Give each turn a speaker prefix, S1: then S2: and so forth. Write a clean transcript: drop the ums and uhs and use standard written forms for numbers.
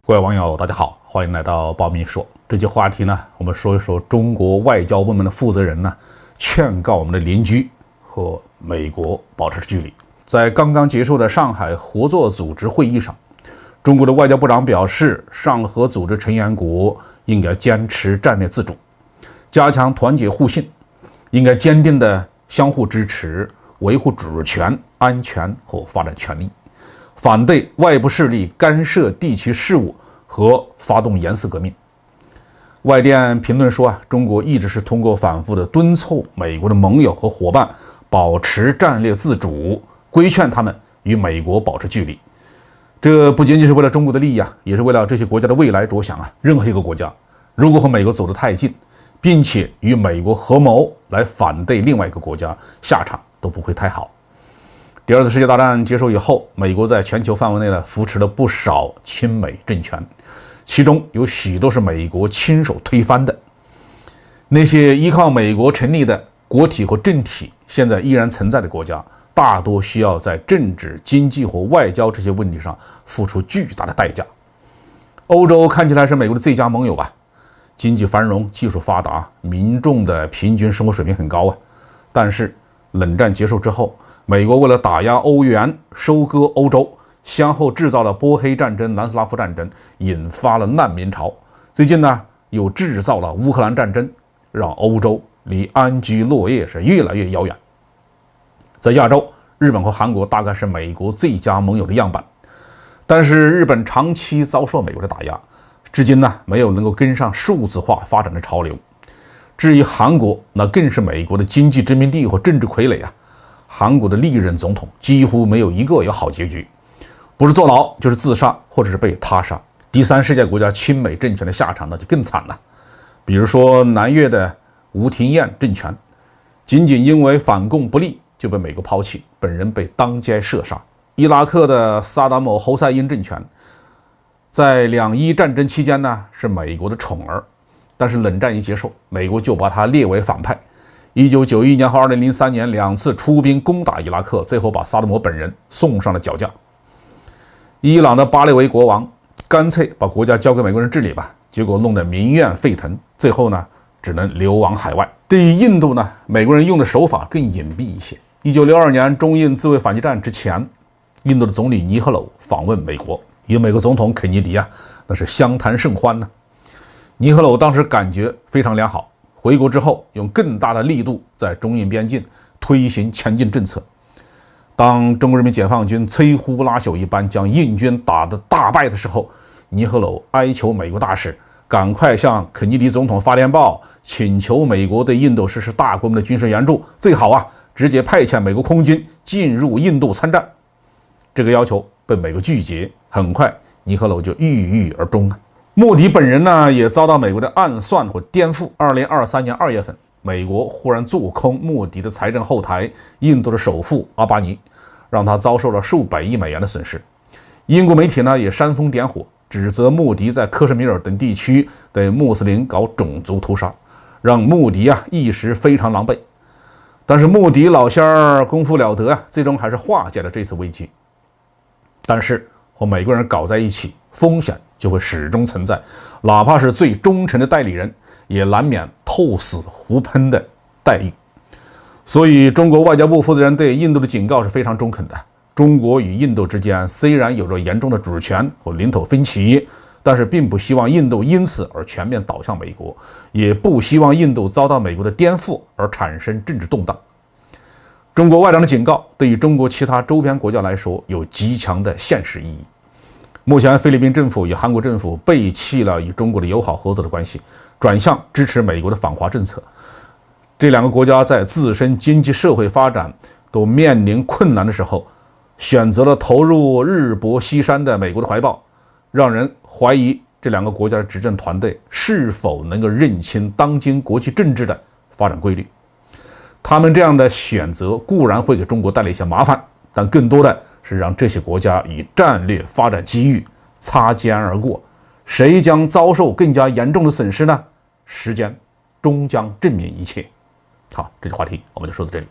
S1: 各位网友，大家好，欢迎来到报民说。这期话题呢，我们说一说中国外交部门的负责人呢，劝告我们的邻居和美国保持距离。在刚刚结束的上海合作组织会议上，中国的外交部长表示，上合组织成员国应该坚持战略自主，加强团结互信，应该坚定地相互支持，维护主权、安全和发展权利，反对外部势力干涉地区事务和发动颜色革命。外电评论说中国一直是通过反复的敦促美国的盟友和伙伴保持战略自主，规劝他们与美国保持距离。这不仅仅是为了中国的利益也是为了这些国家的未来着想任何一个国家如果和美国走得太近，并且与美国合谋来反对另外一个国家，下场都不会太好。第二次世界大战结束以后，美国在全球范围内扶持了不少亲美政权，其中有许多是美国亲手推翻的。那些依靠美国成立的国体和政体现在依然存在的国家，大多需要在政治、经济和外交这些问题上付出巨大的代价。欧洲看起来是美国的最佳盟友经济繁荣，技术发达，民众的平均生活水平很高但是冷战结束之后，美国为了打压欧元、收割欧洲，先后制造了波黑战争、南斯拉夫战争，引发了难民潮。最近呢，又制造了乌克兰战争，让欧洲离安居乐业是越来越遥远。在亚洲，日本和韩国大概是美国最佳盟友的样板，但是日本长期遭受美国的打压，至今呢没有能够跟上数字化发展的潮流。至于韩国，那更是美国的经济殖民地和政治傀儡韩国的历任总统几乎没有一个有好结局，不是坐牢就是自杀，或者是被他杀。第三世界国家亲美政权的下场那就更惨了。比如说南越的吴廷艳政权，仅仅因为反共不力就被美国抛弃，本人被当街射杀。伊拉克的萨达姆侯赛因政权，在两伊战争期间呢是美国的宠儿，但是冷战一结束，美国就把他列为反派。1991年和2003年2次出兵攻打伊拉克，最后把萨达姆本人送上了绞架。伊朗的巴列维国王干脆把国家交给美国人治理结果弄得民怨沸腾，最后呢只能流亡海外。对于印度呢，美国人用的手法更隐蔽一些。1962年中印自卫反击战之前，印度的总理尼赫鲁访问美国，与美国总统肯尼迪那是相谈甚欢呢。尼赫鲁当时感觉非常良好，回国之后用更大的力度在中印边境推行前进政策。当中国人民解放军摧枯拉朽一般将印军打得大败的时候，尼赫鲁哀求美国大使赶快向肯尼迪总统发电报，请求美国对印度实施大规模的军事援助，最好直接派遣美国空军进入印度参战。这个要求被美国拒绝，很快尼赫鲁就郁郁而终莫迪本人呢也遭到美国的暗算和颠覆。2023年2月份，美国忽然做空莫迪的财政后台印度的首富阿巴尼，让他遭受了数百亿美元的损失。英国媒体呢也煽风点火，指责莫迪在克什米尔等地区对穆斯林搞种族屠杀，让莫迪一时非常狼狈。但是莫迪老仙儿功夫了得最终还是化解了这次危机。但是和美国人搞在一起，风险就会始终存在，哪怕是最忠诚的代理人，也难免透死胡喷的待遇。所以中国外交部负责人对印度的警告是非常中肯的。中国与印度之间虽然有着严重的主权和领土分歧，但是并不希望印度因此而全面倒向美国，也不希望印度遭到美国的颠覆而产生政治动荡。中国外长的警告对于中国其他周边国家来说有极强的现实意义。目前菲律宾政府与韩国政府背弃了与中国的友好合作的关系，转向支持美国的反华政策。这两个国家在自身经济社会发展都面临困难的时候，选择了投入日薄西山的美国的怀抱，让人怀疑这两个国家的执政团队是否能够认清当今国际政治的发展规律。他们这样的选择固然会给中国带来一些麻烦，但更多的是让这些国家与战略发展机遇擦肩而过。谁将遭受更加严重的损失呢？时间终将证明一切。好，这期话题我们就说到这里。